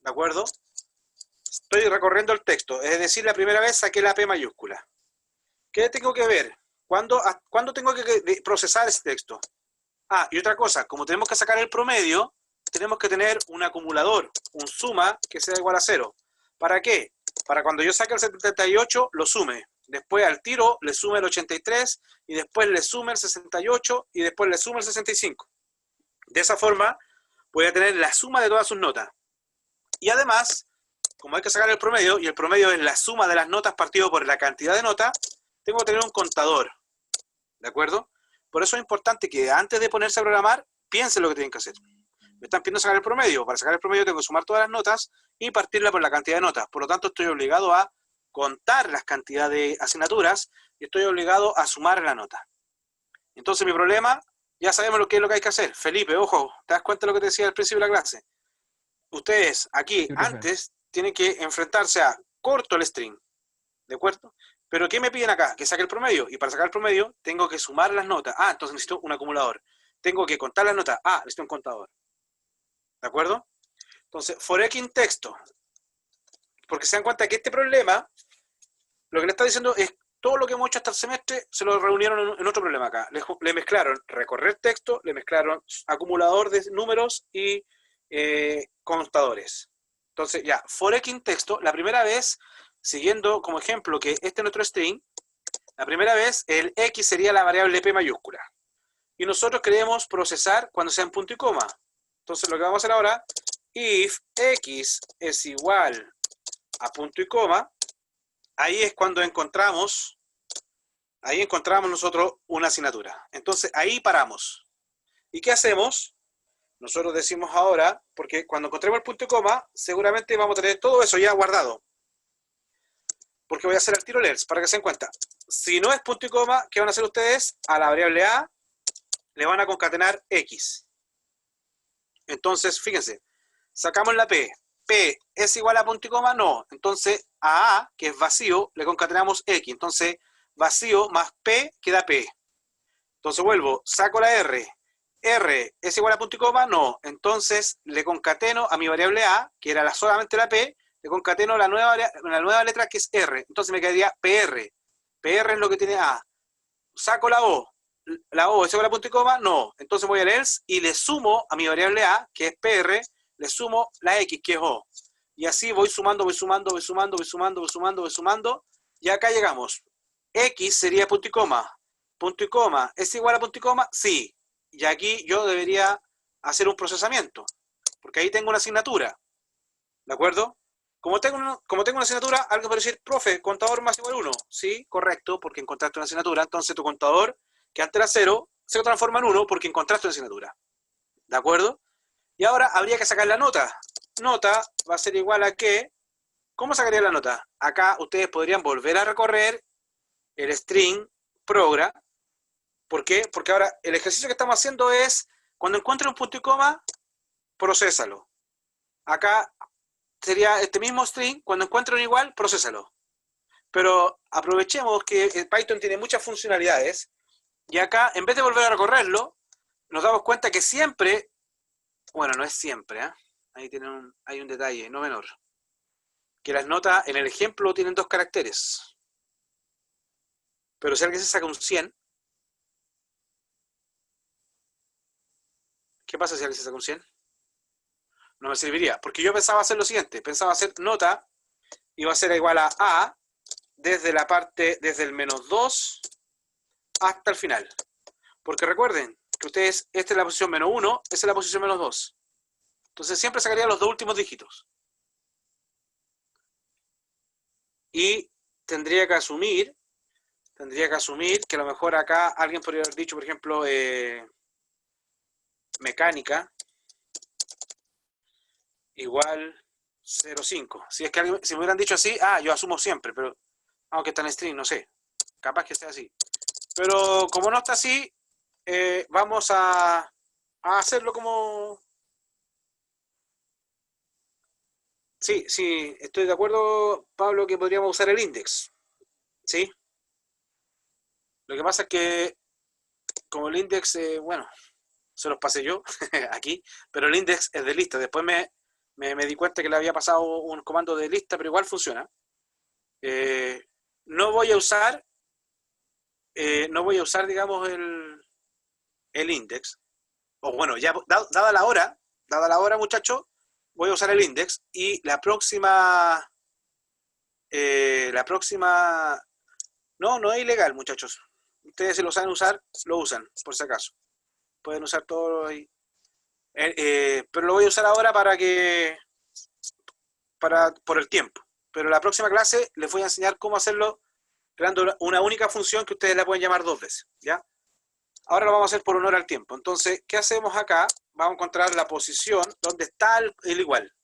¿de acuerdo? Estoy recorriendo el texto, es decir, la primera vez saqué la P mayúscula. ¿Qué tengo que ver? ¿Cuándo tengo que procesar ese texto? Ah, y otra cosa, como tenemos que sacar el promedio, tenemos que tener un acumulador, un suma que sea igual a 0. ¿Para qué? para cuando yo saque el 78, lo sume. Después al tiro le sume el 83, y después le sume el 68, y después le sume el 65. De esa forma, voy a tener la suma de todas sus notas. Y además, como hay que sacar el promedio, y el promedio es la suma de las notas partido por la cantidad de notas, tengo que tener un contador. ¿De acuerdo? Por eso es importante que antes de ponerse a programar, piensen lo que tienen que hacer. Me están pidiendo sacar el promedio. Para sacar el promedio tengo que sumar todas las notas y partirla por la cantidad de notas. Por lo tanto, estoy obligado a contar las cantidades de asignaturas y estoy obligado a sumar la nota. Entonces, mi problema, ya sabemos lo que es lo que hay que hacer. Felipe, ojo, ¿te das cuenta de lo que te decía al principio de la clase? Ustedes aquí, Sí, profe. antes, tienen que enfrentarse a corto el string. ¿De acuerdo? Pero ¿qué me piden acá? Que saque el promedio. Y para sacar el promedio, tengo que sumar las notas. Ah, entonces necesito un acumulador. Tengo que contar las notas. Ah, necesito un contador. ¿De acuerdo? Entonces, for x in texto. Porque se dan cuenta que este problema, lo que le está diciendo es todo lo que hemos hecho hasta el semestre, se lo reunieron en otro problema acá. Le mezclaron recorrer texto, le mezclaron acumulador de números y contadores. Entonces, ya, for x in texto, la primera vez, siguiendo como ejemplo que este es nuestro string, la primera vez el x sería la variable p mayúscula. Y nosotros queremos procesar cuando sea en punto y coma. Entonces, lo que vamos a hacer ahora, if x es igual a punto y coma, ahí es cuando encontramos nosotros una asignatura. Entonces, ahí paramos. ¿Y qué hacemos? Nosotros decimos ahora, porque cuando encontremos el punto y coma, seguramente vamos a tener todo eso ya guardado. Porque voy a hacer el tiro else, para que se den cuenta. Si no es punto y coma, ¿qué van a hacer ustedes? A la variable a le van a concatenar x. Entonces, fíjense, sacamos la p. P es igual a punto y coma, no. Entonces, a A, que es vacío, le concatenamos x. Entonces, vacío más p queda p. Entonces vuelvo, saco la r. R es igual a punto y coma, no. Entonces, le concateno a mi variable a, que era solamente la p, le concateno la nueva letra que es r. Entonces me quedaría pr. Pr es lo que tiene a. Saco la o. La o es igual a punto y coma, no. Entonces voy al else y le sumo a mi variable a, que es pr, le sumo la x, que es o. Y así voy sumando, y acá llegamos. X sería punto y coma. Punto y coma, ¿es igual a punto y coma? Sí. Y aquí yo debería hacer un procesamiento, porque ahí tengo una asignatura. ¿De acuerdo? Como tengo una asignatura, alguien puede decir, profe, contador más igual 1. Sí, correcto, porque encontraste una asignatura. Entonces tu contador, que antes era 0, se transforma en 1 porque encontraste una asignatura. ¿De acuerdo? Y ahora habría que sacar la nota. Nota va a ser igual a que... ¿Cómo sacaría la nota? Acá ustedes podrían volver a recorrer el string program. ¿Por qué? Porque ahora el ejercicio que estamos haciendo es, cuando encuentres un punto y coma, procésalo. Acá sería este mismo string, cuando encuentre un igual, procésalo. Pero aprovechemos que el Python tiene muchas funcionalidades, y acá, en vez de volver a recorrerlo, nos damos cuenta que siempre, bueno, no es siempre, ¿eh? Ahí hay un detalle, no menor. Que las notas, en el ejemplo, tienen 2 caracteres. Pero si alguien se saca un 100, ¿qué pasa si alguien se saca un 100? No me serviría, porque yo pensaba hacer lo siguiente, pensaba hacer nota, iba a ser igual a desde desde el -2 hasta el final. Porque recuerden que ustedes, esta es la posición -1, esta es la posición -2. Entonces siempre sacaría los 2 últimos dígitos. Y tendría que asumir que a lo mejor acá alguien podría haber dicho, por ejemplo, mecánica igual 0,5. Si es que si me hubieran dicho así, yo asumo siempre, pero aunque está en string, no sé. Capaz que esté así. Pero como no está así, vamos a hacerlo como... Sí, estoy de acuerdo, Pablo, que podríamos usar el index. ¿Sí? Lo que pasa es que, como el index, bueno, se los pasé yo aquí, pero el index es de lista. Después me di cuenta que le había pasado un comando de lista, pero igual funciona. No voy a usar, digamos, el index. O bueno, ya dada la hora, muchachos, voy a usar el index y la próxima la próxima... No es ilegal, muchachos. Ustedes si lo saben usar, lo usan, por si acaso. Pueden usar todo ahí. Pero lo voy a usar ahora por el tiempo. Pero la próxima clase les voy a enseñar cómo hacerlo creando una única función que ustedes la pueden llamar 2 veces, ¿ya? Ahora lo vamos a hacer por honor al tiempo. Entonces, ¿qué hacemos acá? Vamos a encontrar la posición donde está el igual.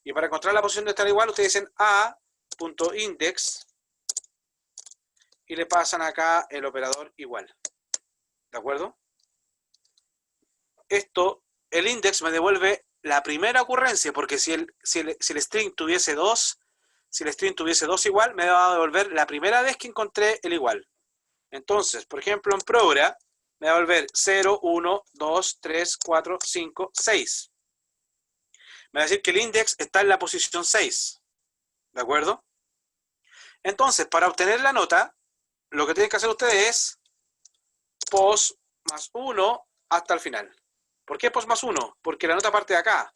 Y para encontrar la posición donde está el igual, ustedes dicen a.index y le pasan acá el operador igual. ¿De acuerdo? Esto, el index me devuelve la primera ocurrencia, porque si el string tuviese 2, si el string tuviese 2 igual, me va a devolver la primera vez que encontré el igual. Entonces, por ejemplo, en Progra, me va a devolver 0, 1, 2, 3, 4, 5, 6. Me va a decir que el index está en la posición 6. ¿De acuerdo? Entonces, para obtener la nota, lo que tienen que hacer ustedes es pos más 1 hasta el final. ¿Por qué pos más 1? Porque la nota parte de acá.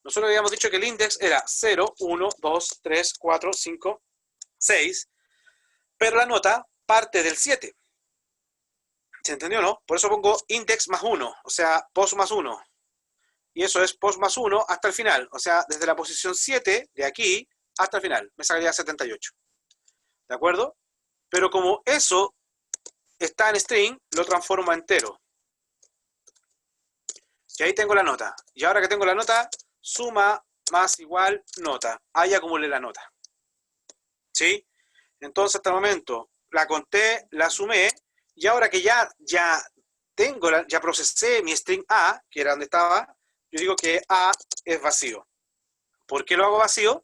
Nosotros habíamos dicho que el index era 0, 1, 2, 3, 4, 5, 6, pero la nota parte del 7. ¿Se entendió, no? Por eso pongo index más 1, o sea, pos más 1. Y eso es pos más 1 hasta el final, o sea, desde la posición 7 de aquí hasta el final. Me sacaría 78. ¿De acuerdo? Pero como eso está en string, lo transformo a entero. Y ahí tengo la nota. Y ahora que tengo la nota, suma más igual nota. Ahí acumulé la nota. ¿Sí? Entonces hasta el momento la conté, la sumé, y ahora que ya tengo, ya procesé mi string A, que era donde estaba, yo digo que A es vacío. ¿Por qué lo hago vacío?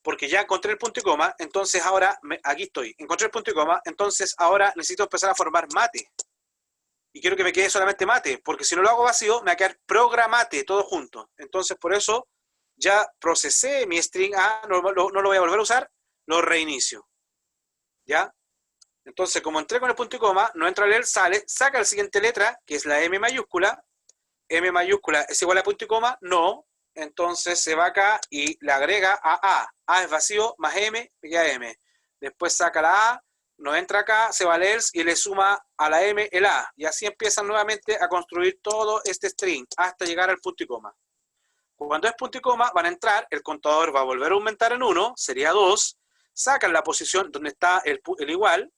Porque ya encontré el punto y coma, entonces ahora, aquí estoy, encontré el punto y coma, entonces ahora necesito empezar a formar mate. Y quiero que me quede solamente mate, porque si no lo hago vacío, me va a quedar programate, todo junto. Entonces, por eso, ya procesé mi string A, no lo voy a volver a usar, lo reinicio. ¿Ya? Entonces, como entré con el punto y coma, no entra el sale, saca la siguiente letra, que es la M mayúscula. M mayúscula es igual a punto y coma, no. Entonces se va acá y le agrega a A. A es vacío, más M, me queda M. Después saca la A, no entra acá, se va al else y le suma a la M el A. Y así empiezan nuevamente a construir todo este string hasta llegar al punto y coma. Cuando es punto y coma, van a entrar, el contador va a volver a aumentar en 1, sería 2, sacan la posición donde está el igual,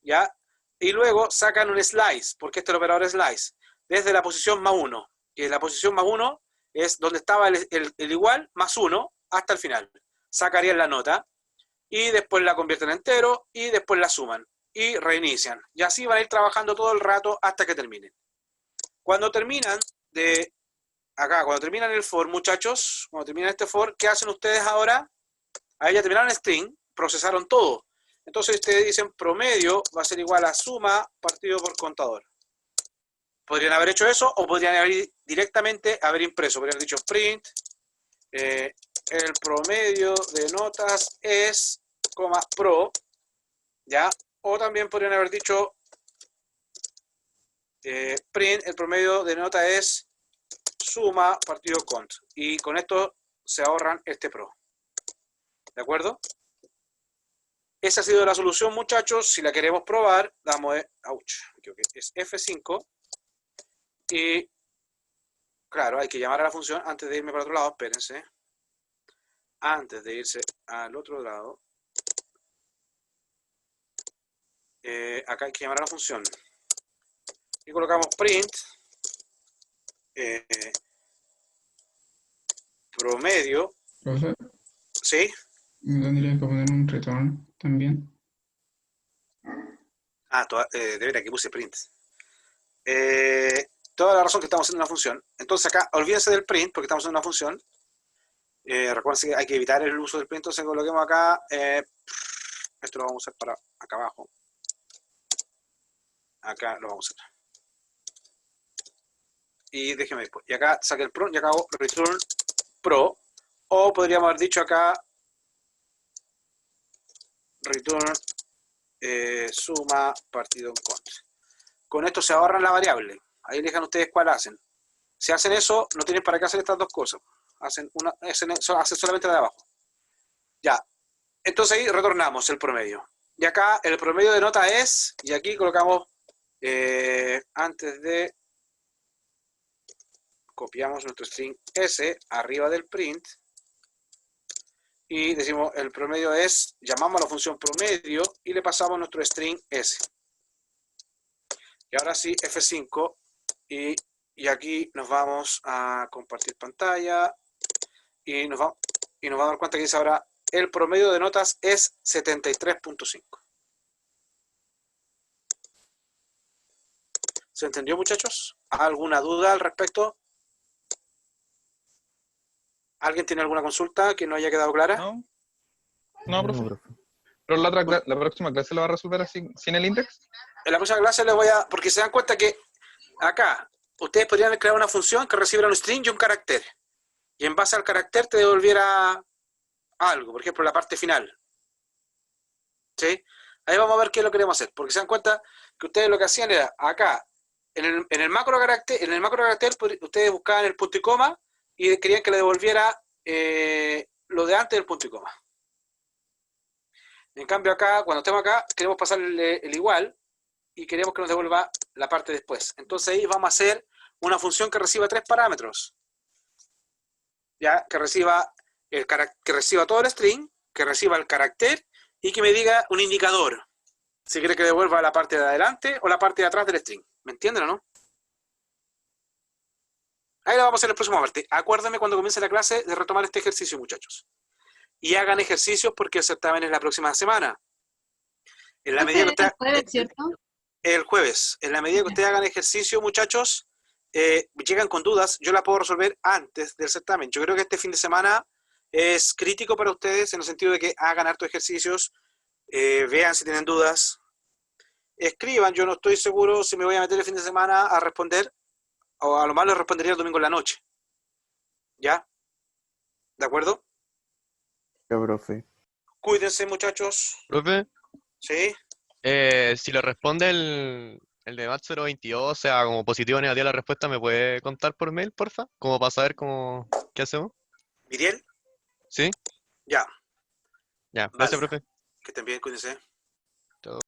¿ya? Y luego sacan un slice, porque este es el operador slice, desde la posición más 1. Y la posición más 1 es donde estaba el igual más 1 hasta el final. Sacarían la nota y después la convierten en entero y después la suman y reinician. Y así van a ir trabajando todo el rato hasta que terminen. Cuando terminan cuando terminan el for, muchachos, cuando terminan este for, ¿qué hacen ustedes ahora? Ahí ya terminaron el string, procesaron todo. Entonces ustedes dicen promedio va a ser igual a suma partido por contador. Podrían haber hecho eso o podrían haber directamente haber impreso. Podrían haber dicho print, el promedio de notas es, pro, ¿ya? O también podrían haber dicho print, el promedio de nota es suma partido cont. Y con esto se ahorran este pro. ¿De acuerdo? Esa ha sido la solución, muchachos. Si la queremos probar, damos, es F5. Y, claro, hay que llamar a la función antes de irme para otro lado. Espérense. Antes de irse al otro lado. Acá hay que llamar a la función. Y colocamos print. Promedio. Profe, ¿Sí? ¿dónde hay que poner un return también? De veras que puse print. Toda la razón que estamos haciendo una función. Entonces acá, olvídense del print porque estamos haciendo una función. Recuerden que hay que evitar el uso del print, entonces coloquemos acá. Esto lo vamos a usar para acá abajo. Acá lo vamos a usar. Y déjeme después. Y acá saqué el pro y acá hago return pro. O podríamos haber dicho acá return suma partido en cont. Con esto se ahorran la variable. Ahí elijan ustedes cuál hacen. Si hacen eso, no tienen para qué hacer estas dos cosas. Hacen solamente la de abajo. Ya. Entonces ahí retornamos el promedio. Y acá el promedio de nota es, y aquí colocamos, antes de, copiamos nuestro string S arriba del print, y decimos el promedio es, llamamos a la función promedio, y le pasamos nuestro string S. Y ahora sí, F5, y aquí nos vamos a compartir pantalla, y nos vamos a dar cuenta que dice ahora, el promedio de notas es 73.5. ¿Se entendió, muchachos? ¿Alguna duda al respecto? ¿Alguien tiene alguna consulta que no haya quedado clara? No, No, profe. profe. Pero la próxima clase la va a resolver así, sin el index. En la próxima clase les voy a... Porque se dan cuenta que acá ustedes podrían crear una función que recibiera un string y un carácter. Y en base al carácter te devolviera algo, por ejemplo, la parte final. ¿Sí? Ahí vamos a ver qué es lo que queremos hacer. Porque se dan cuenta que ustedes lo que hacían era acá, en el macro carácter, ustedes buscaban el punto y coma y querían que le devolviera lo de antes del punto y coma. En cambio acá, cuando estemos acá, queremos pasarle el igual y queremos que nos devuelva la parte después. Entonces ahí vamos a hacer una función que reciba 3 parámetros. Ya, que reciba todo el string, que reciba el carácter y que me diga un indicador. Si quiere que devuelva la parte de adelante o la parte de atrás del string. ¿Me entienden o no? Ahí lo vamos a hacer el próximo martes. Acuérdenme cuando comience la clase de retomar este ejercicio, muchachos. Y hagan ejercicios porque el certamen es la próxima semana. En la medida que ustedes, El jueves, ¿cierto? el jueves, en la medida que ustedes hagan ejercicio, muchachos, llegan con dudas, yo la puedo resolver antes del certamen. Yo creo que este fin de semana es crítico para ustedes en el sentido de que hagan hartos ejercicios, vean si tienen dudas, escriban. Yo no estoy seguro si me voy a meter el fin de semana a responder, o a lo más les respondería el domingo en la noche. ¿Ya? ¿De acuerdo? Ya, profe. Cuídense, muchachos. Profe, ¿Sí? si le responde el de Math 022, o sea, como positivo o negativo la respuesta, ¿me puede contar por mail, porfa? Como para saber qué hacemos. ¿Miriel? ¿Sí? Ya. Ya, Vale. gracias, profe. Que estén bien, cuídense.